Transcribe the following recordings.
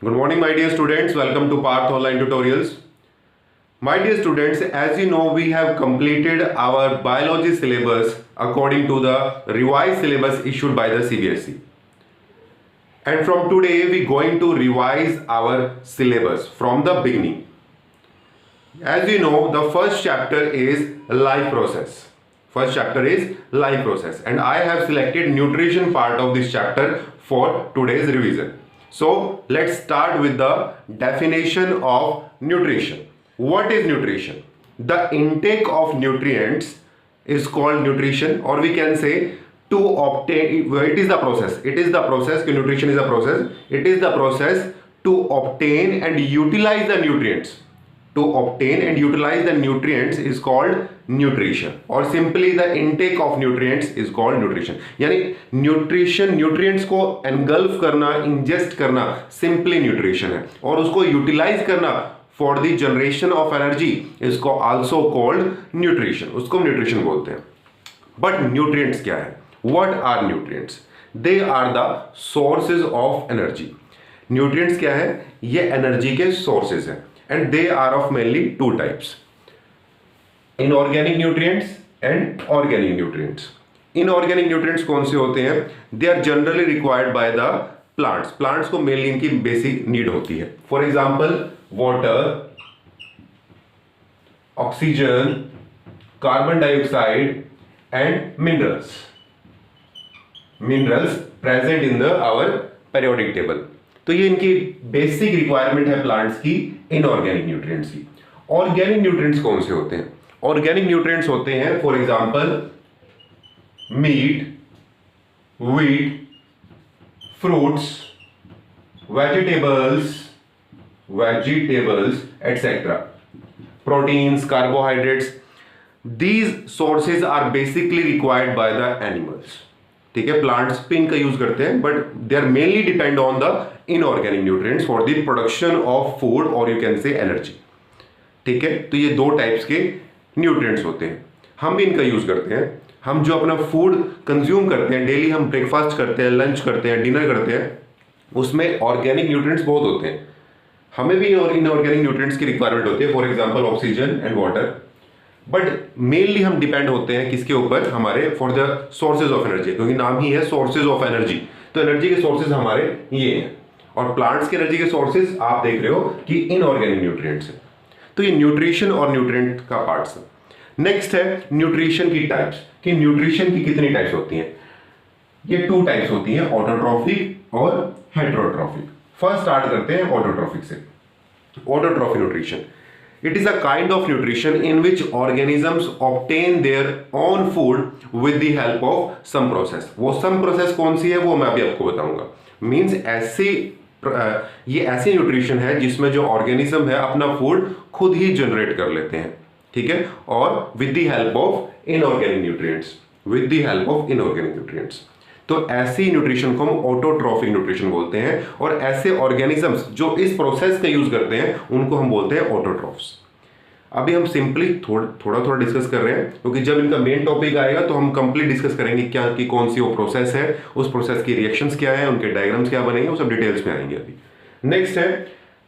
Good morning, my dear students. Welcome to Parth Online Tutorials. My dear students, as you know, we have completed our biology syllabus according to the revised syllabus issued by the CBSE. And from today, we are going to revise our syllabus from the beginning. As you know, the first chapter is life process. First chapter is life process, and I have selected nutrition part of this chapter for today's revision. So let's start with the definition of nutrition. What is nutrition? The intake of nutrients is called nutrition, or we can say to obtain, it is the process. It is the process, nutrition is a process. It is the process to obtain and utilize the nutrients. To obtain and utilize the nutrients is called nutrition, or simply the intake of nutrients is called nutrition. यानी nutrition, nutrients को engulf करना, ingest करना simply nutrition है, और उसको utilise करना for the generation of energy इसको also called nutrition, उसको न्यूट्रिशन बोलते हैं. बट न्यूट्रिएंट्स क्या है? What are nutrients? They are the sources of energy. Nutrients क्या है? ये एनर्जी के सोर्सेज हैं. And they are of mainly two types: inorganic nutrients and organic nutrients. Inorganic nutrients कौन से होते हैं? They are generally required by the plants. Plants को mainly इनकी basic need होती है. For example, water, oxygen, carbon dioxide and minerals. Minerals present in our periodic table. तो ये इनकी बेसिक रिक्वायरमेंट है प्लांट्स की, इनऑर्गेनिक न्यूट्रिएंट्स की. ऑर्गेनिक न्यूट्रिएंट्स कौन से होते हैं? ऑर्गेनिक न्यूट्रिएंट्स होते हैं for example meat, wheat, fruits, vegetables etcetera, proteins, carbohydrates. These sources are basically required by the animals. ठीक है, प्लांट्स पे इनका यूज करते हैं, but they are mainly depend on the inorganic nutrients for the production of food, और you can say energy. ठीक है, तो ये दो टाइप्स के न्यूट्रिएंट्स होते हैं. हम भी इनका यूज करते हैं. हम जो अपना फूड कंज्यूम करते हैं डेली, हम ब्रेकफास्ट करते हैं, लंच करते हैं, डिनर करते हैं, उसमें ऑर्गेनिक न्यूट्रिएंट्स बहुत होते हैं. हमें भी इनऑर्गेनिक न्यूट्रिएंट्स की रिक्वायरमेंट होती है, for example oxygen and water. But mainly हम डिपेंड होते हैं किसके ऊपर? हमारे for the sources of energy, क्योंकि नाम ही है सोर्सेज ऑफ एनर्जी. तो एनर्जी के सोर्सेज हमारे ये हैं, और प्लांट्स के एनर्जी के सोर्सेज आप देख रहे हो कि इनऑर्गेनिक न्यूट्रिएंट्स हैं. तो ये न्यूट्रिशन और न्यूट्रिएंट का पार्ट्स है. नेक्स्ट है न्यूट्रिशन की टाइप्स, कि न्यूट्रिशन की कितनी टाइप्स होती हैं. ये टू टाइप्स होती हैं, ऑटोट्रॉफिक और हेटेरोट्रॉफिक. फर्स्ट स्टार्ट करते हैं ऑटोट्रॉफिक से. Autotrophic nutrition, it is a kind of nutrition in which organisms obtain their own food with the help of some process. वो some process कौन सी है वो मैं अभी आपको बताऊंगा. मीन्स ये ऐसी न्यूट्रिशन है जिसमें जो ऑर्गेनिज्म है अपना फूड खुद ही जनरेट कर लेते हैं. ठीक है, और with the help of inorganic nutrients, with the help of inorganic nutrients. तो ऐसी न्यूट्रिशन को हम ऑटोट्रॉफिक न्यूट्रिशन बोलते हैं, और ऐसे ऑर्गेनिजम्स जो इस प्रोसेस का यूज करते हैं उनको हम बोलते हैं ऑटोट्रॉफ्स. अभी हम सिंपली थोड़ा डिस्कस कर रहे हैं, क्योंकि जब इनका मेन टॉपिक आएगा तो हम कंप्लीट डिस्कस करेंगे क्या कि कौन सी वो प्रोसेस है, उस प्रोसेस की रिएक्शंस क्या है, उनके डायग्राम्स क्या बनेंगे, वो सब डिटेल्स में आएंगे अभी. नेक्स्ट है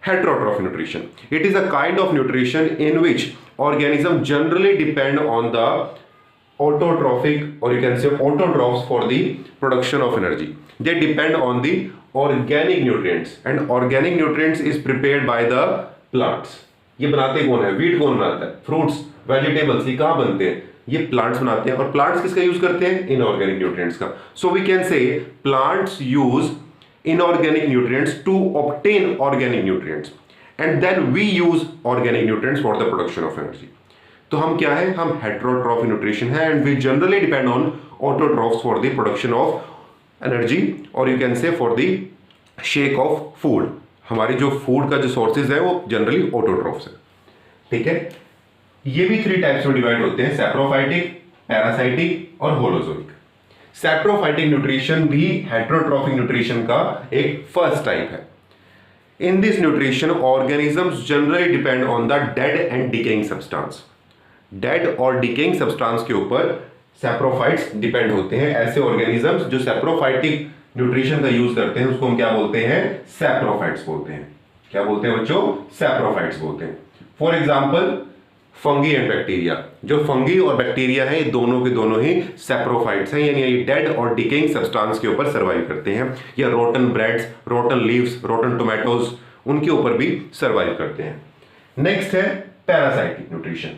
heterotrophic nutrition. It is a kind of nutrition in which organism generally depend on the autotrophic, or you can say autotrophs, for the production of energy. They depend on the organic nutrients, and organic nutrients is prepared by the plants. ये बनाते कौन है? Wheat कौन बनाता है? Fruits, vegetables, ये कहाँ बनते हैं? ये प्लांट्स बनाते हैं. और प्लांट्स किसका यूज करते हैं? इनऑर्गेनिक न्यूट्रिएंट्स का. So we can say plants use inorganic nutrients to obtain organic nutrients, and then we use organic nutrients for the production of energy. तो हम क्या है? हम हेटेरोट्रॉफिक न्यूट्रिशन है, and we generally depend on autotrophs for the production of energy, और you can say for the sake of food. हमारी जो food का जो सोर्सेज है वो जनरली ऑटोट्रॉफ्स है. ठीक है, ये भी थ्री टाइप्स में डिवाइड होते हैं: सैप्रोफाइटिक, पैरासाइटिक और होलोजोइक. सैप्रोफाइटिक न्यूट्रिशन भी हेटेरोट्रॉफिक न्यूट्रिशन का एक फर्स्ट टाइप है. In this nutrition organisms generally depend on the dead and decaying substance. Dead और डिकेइंग सब्सटेंस के ऊपर सैप्रोफाइट्स डिपेंड होते हैं. ऐसे ऑर्गेनिजम्स जो सैप्रोफाइटिक न्यूट्रिशन का यूज करते हैं उसको हम क्या बोलते हैं, सैप्रोफाइट्स बोलते हैं। क्या बोलते हैं बच्चों, सैप्रोफाइट्स बोलते हैं। For example fungi and bacteria, जो फंगी और बैक्टीरिया है ये दोनों के दोनों ही सैप्रोफाइट्स हैं, यानी ये डेड और डिकेइंग सब्सटेंस के ऊपर सर्वाइव करते हैं, या rotten breads, rotten leaves, rotten tomatoes, उनके ऊपर भी सर्वाइव करते हैं। नेक्स्ट है पैरासाइटिक न्यूट्रिशन।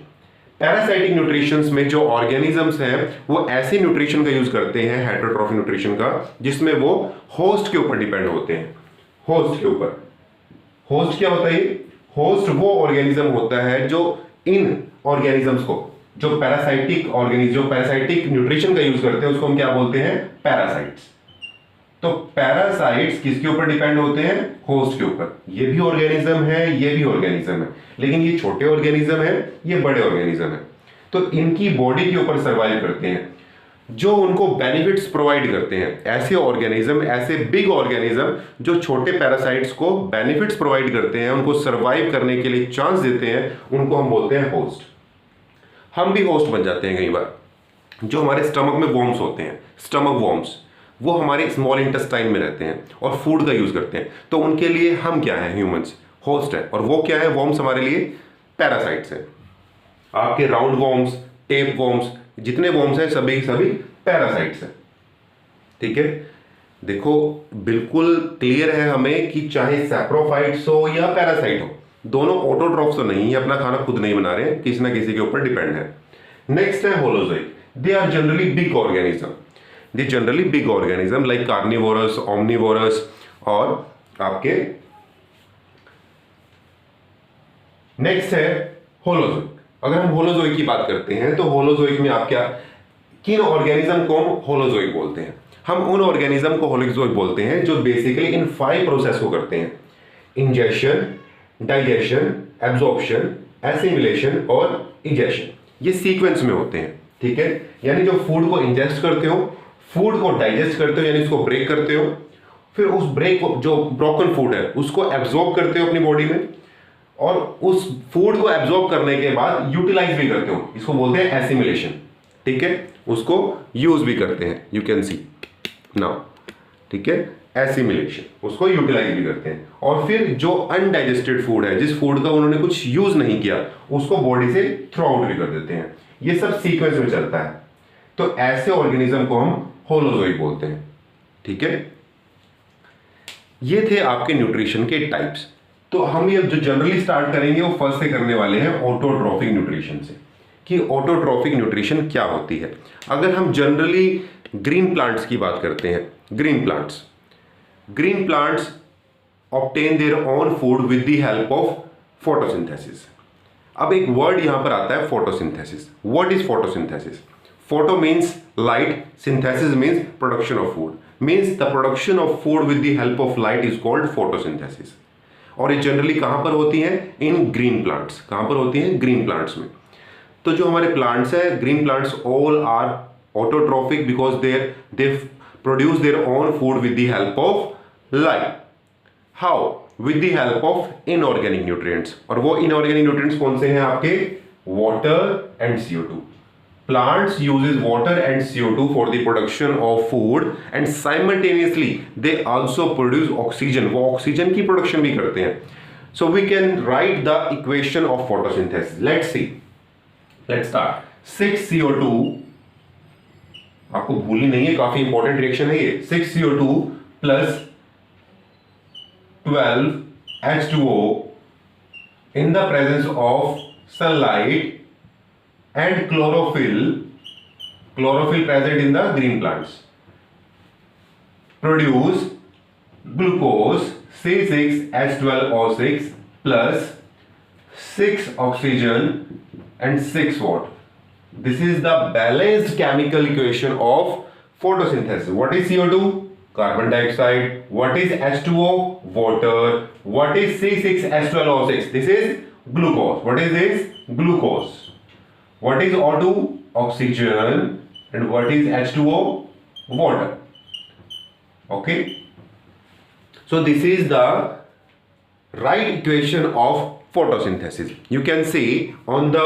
पैरासाइटिक न्यूट्रिशन में जो ऑर्गेनिजम्स हैं वो ऐसे न्यूट्रिशन का यूज करते हैं, हेटेरोट्रॉफिक न्यूट्रिशन का, जिसमें वो होस्ट के ऊपर डिपेंड होते हैं। होस्ट के ऊपर, होस्ट क्या होता है, होस्ट वो ऑर्गेनिज्म होता है जो इन ऑर्गेनिजम्स को, जो पैरासाइटिक न्यूट्रिशन का यूज करते हैं उसको हम क्या बोलते हैं, पैरासाइट्स। तो पैरासाइट्स किसके ऊपर डिपेंड होते हैं, होस्ट के ऊपर। ये भी ऑर्गेनिज्म है, ये भी ऑर्गेनिज्म है, लेकिन ये छोटे ऑर्गेनिज्म है, ये बड़े ऑर्गेनिज्म है। तो इनकी बॉडी के ऊपर सर्वाइव करते हैं, जो उनको बेनिफिट्स प्रोवाइड करते हैं। ऐसे ऑर्गेनिज्म, ऐसे बिग ऑर्गेनिज्म जो छोटे पैरासाइट्स को बेनिफिट्स प्रोवाइड करते हैं, उनको सर्वाइव करने के लिए चांस देते हैं, उनको हम बोलते हैं होस्ट। हम भी होस्ट बन जाते हैं कई बार। जो हमारे स्टमक में वॉर्म्स होते हैं, स्टमक वॉर्म्स, वो हमारे स्मॉल इंटेस्टाइन में रहते हैं और फूड का यूज करते हैं, तो उनके लिए हम क्या है, ह्यूमंस, होस्ट है। और वो क्या है, वॉर्म्स हमारे लिए पैरासाइट्स है। आपके राउंड वॉर्म्स, टेप वॉर्म्स, जितने वॉर्म्स हैं सभी पैरासाइट्स हैं। ठीक है, देखो बिल्कुल क्लियर है हमें कि चाहे सैप्रोफाइट्स हो या पैरासाइट हो, दोनों ऑटोट्रॉफ्स तो नहीं है, अपना खाना खुद नहीं बना रहे हैं, किसी ना किसी के ऊपर डिपेंड है। नेक्स्ट है holozoic. They are generally big organism, they generally big organism like carnivorous, omnivorous, और आपके नेक्स्ट है होलोजोइक। अगर हम होलोजोइक की बात करते हैं तो होलोजोइक में आप क्या, किन ऑर्गेनिज्म को हम होलोजोइक बोलते हैं, हम उन ऑर्गेनिज्म को होलोजोइक बोलते हैं जो बेसिकली इन 5 प्रोसेस को करते हैं, इंजेशन, डाइजेशन, एब्जॉर्प्शन, एसिमिलेशन और इजेशन। ये सीक्वेंस में होते हैं। ठीक है, यानी जो फूड को इंजेस्ट करते हो, फूड को डाइजेस्ट करते हो, यानी उसको ब्रेक करते हो, फिर उस ब्रेक को, जो ब्रोकन फूड है उसको एब्जॉर्ब करते हो अपनी बॉडी में, और उस फूड को एब्जॉर्ब करने के बाद यूटिलाइज भी करते हो, इसको बोलते हैं एसिमिलेशन। ठीक है, उसको यूज भी करते हैं, यू कैन सी नाउ। ठीक है, एसिमिलेशन, उसको यूटिलाइज भी करते हैं। और फिर जो अनडाइजेस्टेड फूड है, जिस फूड का उन्होंने कुछ यूज नहीं किया, उसको बॉडी से थ्रो आउट भी कर देते हैं। ये सब सीक्वेंस में चलता है। तो ऐसे ऑर्गेनिज्म को हम होलोजोइक बोलते हैं। ठीक है, ये थे आपके न्यूट्रिशन के टाइप्स। तो हम ये जो जनरली स्टार्ट करेंगे वो फर्स्ट से करने वाले हैं ऑटोट्रॉफिक न्यूट्रिशन से, कि ऑटोट्रॉफिक न्यूट्रिशन क्या होती है। अगर हम जनरली ग्रीन प्लांट्स की बात करते हैं, green plants obtain there own food with the help of photosynthesis. अब एक वर्ड यहां पर आता है photosynthesis. What is photosynthesis? Photo means light, synthesis means production of food, means the production of food with the help of light is called photosynthesis। और ये generally कहां पर होती हैं? इन ग्रीन प्लांट्स। कहां पर होती हैं? ग्रीन प्लांट्स में। तो जो हमारे प्लांट्स है, green plants all are autotrophic because they produce their own food with the help of light. How? With the help of inorganic nutrients. और वो इनऑर्गेनिक न्यूट्रिएंट्स कौन से हैं आपके? Water and CO2। Plants uses water and CO2 for the production of food and simultaneously they also produce oxygen। वो oxygen की production भी करते हैं। So we can write the equation of photosynthesis। Let's see। Let's start। 6CO2, आपको भूलनी नहीं है, काफी इंपॉर्टेंट रिएक्शन है ये। 6CO2 plus 12H2O in the presence of sunlight and chlorophyll present in the green plants produce glucose C6H12O6 plus 6 oxygen and 6 water। This is the balanced chemical equation of photosynthesis। What is CO2? Carbon dioxide। What is H2O? Water। What is C6H12O6? This is glucose। What is this? Glucose। What is O2? Oxygen। And what is H2O? Water। Okay, so this is the right equation of photosynthesis। You can see on the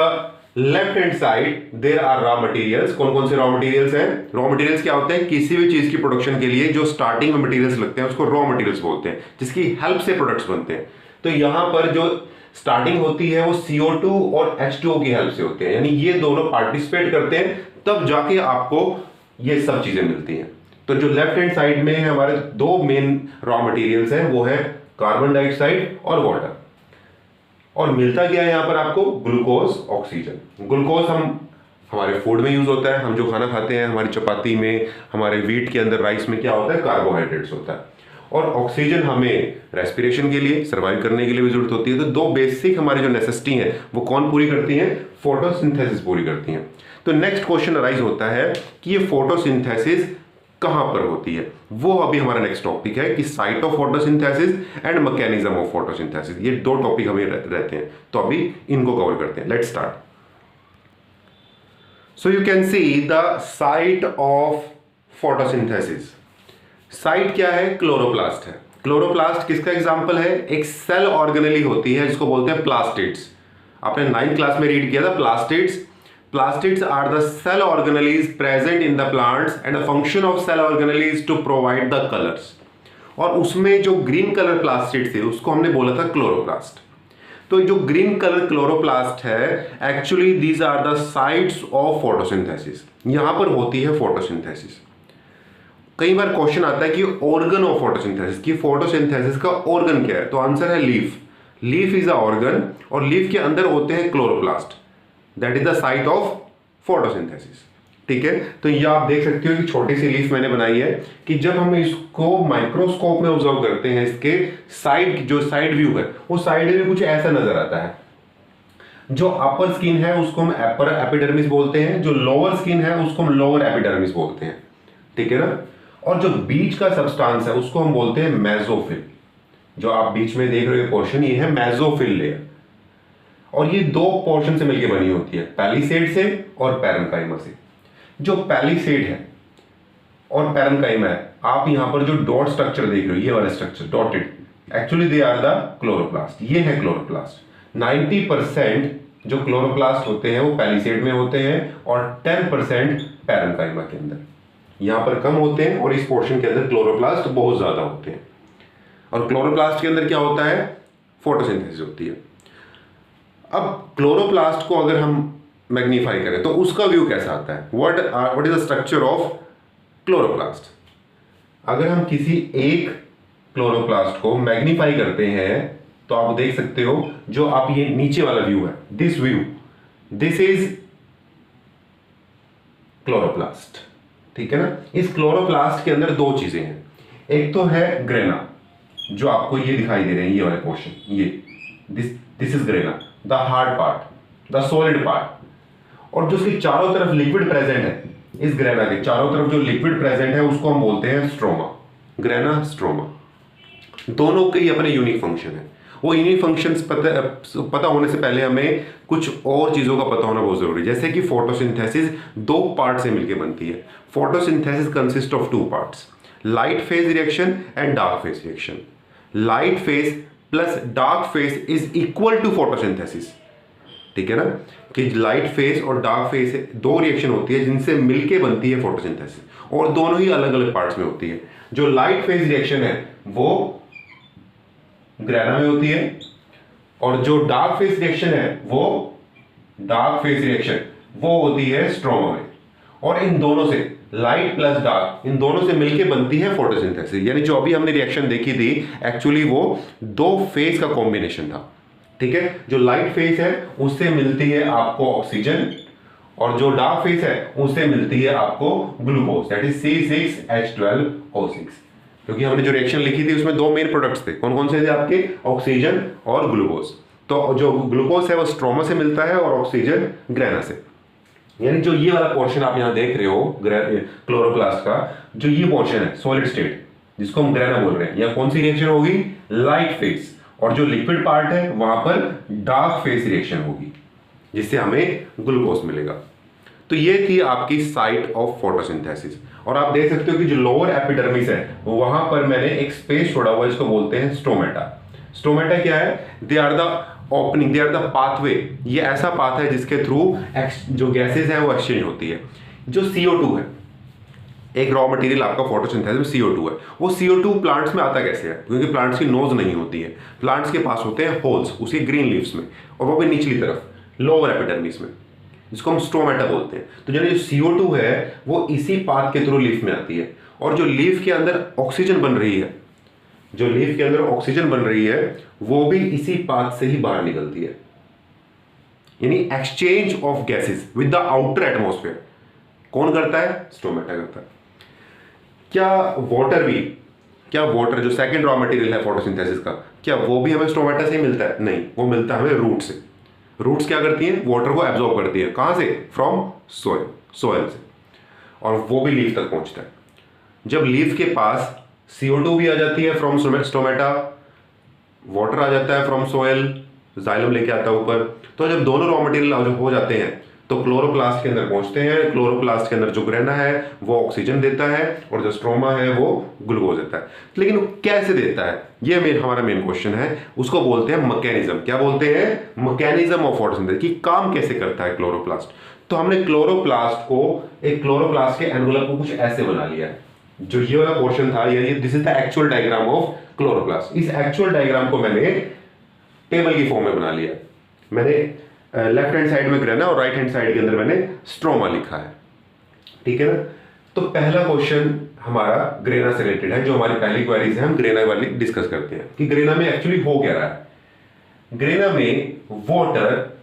left hand side there are raw materials. कौन कौन से raw materials हैं? Raw materials क्या होते हैं? किसी भी चीज की प्रोडक्शन के लिए जो स्टार्टिंग में मटेरियल्स लगते हैं उसको रॉ मटेरियल्स बोलते हैं, जिसकी हेल्प से प्रोडक्ट्स बनते हैं। तो यहां पर जो स्टार्टिंग होती है वो CO2 और H2O की हेल्प से होते हैं, यानी ये दोनों पार्टिसिपेट करते हैं तब जाके आपको ये सब चीजें मिलती हैं। तो जो लेफ्ट हैंड साइड में है हमारे दो मेन रॉ मटेरियल्स हैं, वो है कार्बन डाइऑक्साइड और वाटर। और मिलता क्या है यहां पर आपको? Glucose, oxygen. ग्लूकोज हमारे फूड में यूज होता है, हम जो खाना खाते हैं, हमारी चपाती में, हमारे व्हीट के अंदर, राइस में क्या होता है? कार्बोहाइड्रेट्स होता है। और ऑक्सीजन हमें रेस्पिरेशन के लिए, सर्वाइव करने के लिए भी जरूरत होती है। तो दो बेसिक हमारी जो नेसेसिटी है वो कौन पूरी करती है? फोटोसिंथेसिस पूरी करती है। तो नेक्स्ट क्वेश्चन अराइज होता है कि ये फोटोसिंथेसिस कहां पर होती है? वो अभी हमारा नेक्स्ट टॉपिक है कि site of photosynthesis and mechanism of photosynthesis. ये दो टॉपिक हमें रहते हैं, तो अभी इनको कवर करते हैं। Let's start. So you can see the site of photosynthesis. Site क्या है? क्लोरोप्लास्ट है। क्लोरोप्लास्ट किसका एग्जांपल है? एक सेल ऑर्गेनेली होती है जिसको बोलते हैं प्लास्टिड्स। आपने 9th क्लास में रीड किया था plastids. Plastids are the cell organelles present in the plants and the function of cell organelle is to provide the colors. और उसमें जो ग्रीन कलर प्लास्टिड थे उसको हमने बोला था क्लोरोप्लास्ट। तो जो ग्रीन कलर क्लोरोप्लास्ट है actually these are the sites of photosynthesis. यहां पर होती है फोटोसिंथेसिस। कई बार क्वेश्चन आता है कि ऑर्गन ऑफ फोटोसिंथेसिस, की फोटोसिंथेसिस का ऑर्गन क्या है? तो आंसर है leaf. Leaf is a organ और लीफ के अंदर होते हैं chloroplast, that is the site of photosynthesis. ठीक है, तो ये आप देख सकते हो कि छोटी सी लीफ मैंने बनाई है कि जब हम इसको माइक्रोस्कोप में ऑब्जर्व करते हैं, इसके साइड जो साइड व्यू है वो साइड व्यू कुछ ऐसा नजर आता है। जो अपर स्किन है उसको हम अपर एपिडर्मिस बोलते हैं, जो लोअर स्किन है उसको हम लोअर एपिडर्मिस बोलते हैं। ठीक है ना? और जो बीच का सब्सटेंस है उसको हम बोलते हैं मेसोफिल। जो आप बीच में देख रहे हो पोर्शन, ये है मेसोफिल लेयर। और ये दो पोर्शन से मिलकर बनी होती है, पैलिसेड से और पैरेन्काइमा से। जो पैलिसेड है और पैरेन्काइमा है, आप यहां पर जो डॉट स्ट्रक्चर देख रहे हो, ये वाला structure dotted, actually they are the chloroplast. ये है क्लोरोप्लास्ट। 90% जो क्लोरोप्लास्ट होते हैं वो पैलिसेड में होते हैं और 10% पैरेन्काइमा के अंदर। यहां पर कम होते हैं और इस पोर्शन के अंदर क्लोरोप्लास्ट बहुत ज्यादा होते हैं। और क्लोरोप्लास्ट के अंदर क्या होता है? फोटोसिंथेसिस होती है। अब क्लोरोप्लास्ट को अगर हम मैग्नीफाई करें तो उसका व्यू कैसा आता है? What is the structure of chloroplast? अगर हम किसी एक क्लोरोप्लास्ट को मैग्नीफाई करते हैं तो आप देख सकते हो, जो आप ये नीचे वाला व्यू है, this view, this is chloroplast. ठीक है ना? इस क्लोरोप्लास्ट के अंदर दो चीजें हैं। एक तो है ग्रेना, जो आपको ये दिखाई दे रहे हैं, ये वाले पोर्शन, ये this is grana, the hard part, the solid part. और जो उसके चारों तरफ लिक्विड प्रेजेंट है, इस ग्रेना के चारों तरफ जो लिक्विड प्रेजेंट है उसको हम बोलते हैं स्ट्रोमा। ग्रेना, स्ट्रोमा, दोनों के अपने यूनिक फंक्शन है। वो यूनिक फंक्शंस पता होने से पहले हमें कुछ और चीजों का पता होना बहुत जरूरी है। जैसे कि फोटोसिंथेसिस दो पार्ट से मिलकर बनती है। Photosynthesis consist of two parts, light phase reaction and dark phase reaction. Light phase plus dark phase is equal to photosynthesis. ठीक है ना? कि लाइट फेज और डार्क फेज से दो रिएक्शन होती है जिनसे मिलके बनती है फोटोसिंथेसिस, और दोनों ही अलग अलग पार्ट्स में होती है। जो लाइट फेज रिएक्शन है वो ग्रेना में होती है, और जो डार्क फेज रिएक्शन है वो होती है स्ट्रोमा में। और इन दोनों से, लाइट प्लस डार्क, इन दोनों से मिलके बनती है फोटोसिंथेसिस। यानी जो अभी हमने रिएक्शन देखी थी एक्चुअली वो दो फेज का कॉम्बिनेशन था। ठीक है? जो लाइट फेज है उससे मिलती है आपको ऑक्सीजन, और जो डार्क फेज है उससे मिलती है आपको ग्लूकोज, दैट इज C6H12O6। क्योंकि हमने जो रिएक्शन लिखी थी उसमें दो मेन प्रोडक्ट्स थे। कौन कौन से थे आपके? ऑक्सीजन और ग्लूकोज। तो जो ग्लूकोज है वो स्ट्रोमा से मिलता है और ऑक्सीजन ग्रेना से। यानी जो ये वाला पोर्शन आप यहां देख रहे हो क्लोरोप्लास्ट का, जो ये पोर्शन है सॉलिड स्टेट, जिसको हम ग्रेना बोल रहे हैं, या कौन सी रिएक्शन होगी? Light phase. और जो लिक्विड पार्ट है वहां पर डार्क फेज रिएक्शन होगी, जिससे हमें ग्लूकोज मिलेगा। तो ये थी आपकी साइट ऑफ फोटोसिंथेसिस। और आप देख सकते हो कि जो लोअर एपिडर्मिस है वहां पर मैंने एक स्पेस छोड़ा हुआ है, इसको बोलते हैं स्टोमेटा। स्टोमेटा क्या है? They are the opening, they are the pathway. ये ऐसा पाथ है जिसके थ्रू जो गैसेज हैं वो एक्सचेंज होती है। जो CO2 है, एक रॉ मटेरियल आपका फोटोसिंथेसिस में CO2 है, वो CO2 प्लांट्स में आता कैसे है? क्योंकि प्लांट्स की नोज नहीं होती है, प्लांट्स के पास होते हैं होल्स उसके ग्रीन लीव्स में, और वो भी निचली तरफ लोअर एपिडर्मिस में, जिसको हम स्टोमेटा बोलते हैं। तो जो CO2 है वो इसी पाथ के थ्रू लीफ में आती है, और जो लीफ के अंदर ऑक्सीजन बन रही है, जो लीफ के अंदर ऑक्सीजन बन रही है वो भी इसी पाथ से ही बाहर निकलती है। यानी exchange of gases with the outer atmosphere कौन करता है? स्टोमेटा करता है। क्या वाटर जो सेकंड रॉ मटेरियल है फोटोसिंथेसिस का, क्या वो भी हमें स्टोमेटा से ही मिलता है? नहीं, वो मिलता है हमें रूट से। रूट्स क्या करती हैं? वाटर को एब्जॉर्ब करती है। कहां से? फ्रॉम सोयल से, और वो भी लीफ तक पहुंचता है। जब लीफ के पास CO2 भी आ जाती है फ्रॉम स्टोमेटा, वाटर आ जाता है फ्रॉम सोयल, जाइलम लेके आता है ऊपर, तो जब दोनों रॉ मटेरियल हो जाते हैं तो क्लोरोप्लास्ट के अंदर पहुंचते हैं। क्लोरोप्लास्ट के अंदर जो ग्रेना है वो ऑक्सीजन देता है, और जो स्ट्रोमा है वो ग्लूकोज देता है। लेकिन वो कैसे देता है, ये हमारा मेन क्वेश्चन है। उसको बोलते हैं मैकेनिज्म। क्या बोलते हैं? मैकेनिज्म ऑफ फोटोसिंथेसिस, कि काम कैसे करता है क्लोरोप्लास्ट। तो हमने क्लोरोप्लास्ट के एनवलप को कुछ ऐसे बना लिया है। जो ये वाला पोर्शन था, यानी this is the actual diagram of chloroplast. इस एक्चुअल डायग्राम को मैंने टेबल की फॉर्म में बना लिया। मैंने लेफ्ट हैंड साइड में ग्रेना और राइट हैंड साइड के अंदर मैंने स्ट्रोमा लिखा है, ठीक है ना। तो पहला क्वेश्चन हमारा ग्रेना से रिलेटेड है, जो हमारी पहली क्वेरीज है, हम ग्रेना वाली डिस्कस करते हैं कि ग्रेना में एक्चुअली हो क्या रहा है। ग्रेना में वाटर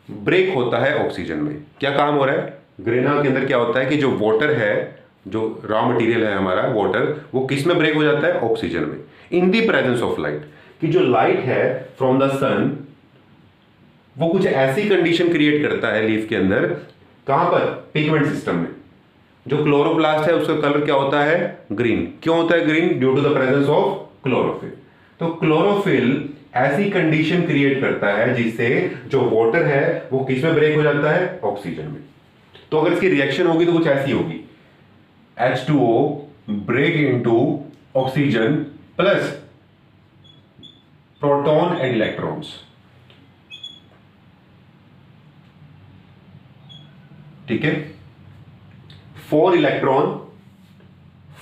ब्रेक होता है ऑक्सीजन में। क्या काम हो रहा है? ग्रेना के अंदर क्या होता है कि जो वाटर है, जो रॉ मटेरियल है हमारा वाटर, वो किस में ब्रेक हो जाता है? ऑक्सीजन में, इन दी प्रेजेंस ऑफ लाइट। कि जो लाइट है फ्रॉम द सन, वो कुछ ऐसी कंडीशन क्रिएट करता है लीफ के अंदर। कहां पर? पिगमेंट सिस्टम में। जो क्लोरोप्लास्ट है उसका कलर क्या होता है? ग्रीन। क्यों होता है green? Due to the presence of chlorophyll. तो क्लोरोफिल ऐसी कंडीशन क्रिएट करता है जिससे जो वाटर है वो किस में ब्रेक हो जाता है? ऑक्सीजन में। तो अगर इसकी रिएक्शन होगी तो कुछ ऐसी होगी, H2O break into oxygen plus proton and electrons, ठीक है। 4 इलेक्ट्रॉन,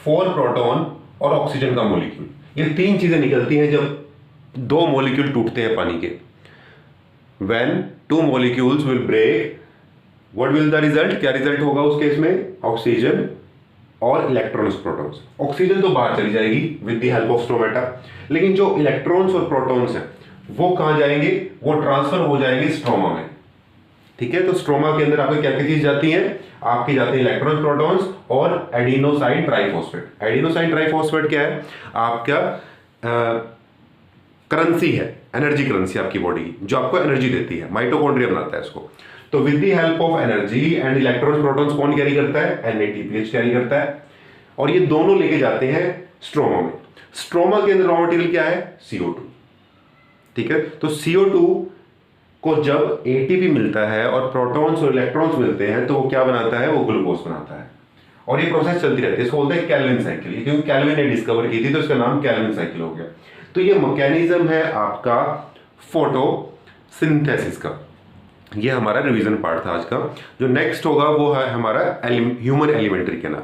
4 प्रोटॉन और ऑक्सीजन का मॉलिक्यूल, ये 3 चीजें निकलती हैं जब 2 मॉलिक्यूल टूटते हैं पानी के। When 2 molecules will break, what will the result? क्या रिजल्ट होगा उस केस में? ऑक्सीजन और इलेक्ट्रॉन्स, प्रोटॉन्स। ऑक्सीजन तो बाहर चली जाएगी with the help of stomata, लेकिन जो इलेक्ट्रॉन्स और प्रोटॉन्स हैं वो कहां जाएंगे? वो ट्रांसफर हो जाएंगे स्ट्रोमा में, ठीक है। तो स्ट्रोमा के अंदर आपकी क्या क्या चीज जाती है? आपकी जाती है इलेक्ट्रॉन्स, प्रोटॉन्स और एडिनोसाइन ट्राइफॉस्फेट। एडिनोसाइन ट्राइफॉस्फेट क्या है? आपका करेंसी है, एनर्जी करेंसी आपकी बॉडी की, जो आपको एनर्जी देती है। माइटोकॉन्ड्रिया बनाता है इसको। तो with the help of energy and electrons, protons कौन कैरी करता है? NADPH कैरी करता है, और ये दोनों लेके जाते हैं स्ट्रोमा में। स्ट्रोमा के अंदर रॉ मटेरियल क्या है? CO2, ठीक है। तो CO2 को जब ATP मिलता है और प्रोटॉन्स और इलेक्ट्रॉन्स मिलते हैं तो वो क्या बनाता है? वो ग्लूकोज बनाता है, और ये प्रोसेस चलती रहती है। इसको बोलते हैं कैल्विन साइकिल, क्योंकि कैल्विन ने डिस्कवर की थी तो इसका नाम कैल्विन साइकिल हो गया। तो ये मैकेनिज्म है आपका फोटोसिंथेसिस का। ये हमारा रिवीजन पार्ट था आज का। जो नेक्स्ट होगा वो है हमारा ह्यूमन एलिमेंट्री कैनाल।